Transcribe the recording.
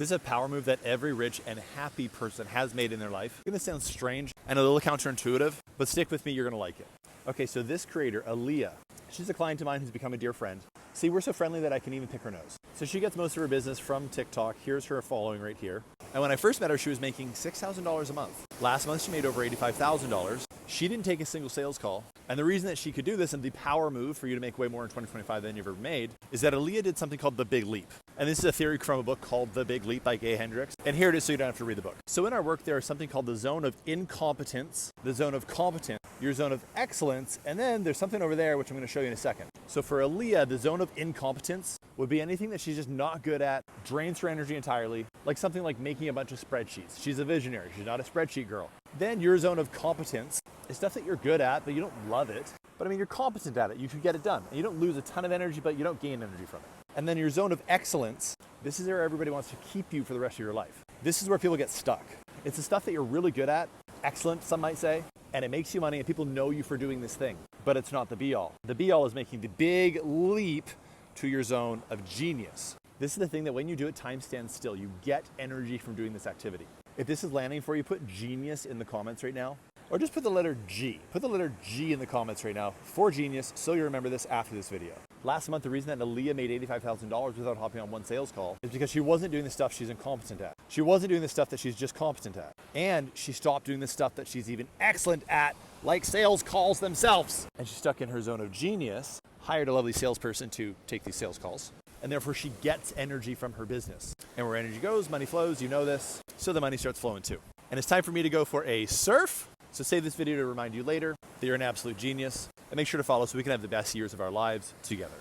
This is a power move that every rich and happy person has made in their life. It's going to sound strange and a little counterintuitive, but stick with me, you're going to like it. Okay, so this creator, Aaliyah, she's a client of mine who's become a dear friend. See, we're so friendly that I can even pick her nose. So she gets most of her business from TikTok. Here's her following right here. And when I first met her, she was making $6,000 a month. Last month, she made over $85,000. She didn't take a single sales call. And the reason that she could do this, and the power move for you to make way more in 2025 than you've ever made, is that Aaliyah did something called the Big Leap. And this is a theory from a book called The Big Leap by Gay Hendricks. And here it is so you don't have to read the book. So in our work, there is something called the zone of incompetence, the zone of competence, your zone of excellence, and then there's something over there, which I'm going to show you in a second. So for Aaliyah, the zone of incompetence would be anything that she's just not good at, drains her energy entirely, like something like making a bunch of spreadsheets. She's a visionary. She's not a spreadsheet girl. Then your zone of competence is stuff that you're good at, but you don't love it. But I mean, you're competent at it. You can get it done. And you don't lose a ton of energy, but you don't gain energy from it. And then your zone of excellence, this is where everybody wants to keep you for the rest of your life. This is where people get stuck. It's the stuff that you're really good at, excellent, some might say, and it makes you money and people know you for doing this thing, but it's not the be-all. The be-all is making the big leap to your zone of genius. This is the thing that when you do it, time stands still. You get energy from doing this activity. If this is landing for you, put genius in the comments right now, or just put the letter G. Put the letter G in the comments right now for genius so you remember this after this video. Last month, the reason that Aaliyah made $85,000 without hopping on one sales call is because she wasn't doing the stuff she's incompetent at. She wasn't doing the stuff that she's just competent at. And she stopped doing the stuff that she's even excellent at, like sales calls themselves. And she's stuck in her zone of genius, hired a lovely salesperson to take these sales calls. And therefore she gets energy from her business. And where energy goes, money flows, you know this. So the money starts flowing too. And it's time for me to go for a surf. So save this video to remind you later that you're an absolute genius. And make sure to follow so we can have the best years of our lives together.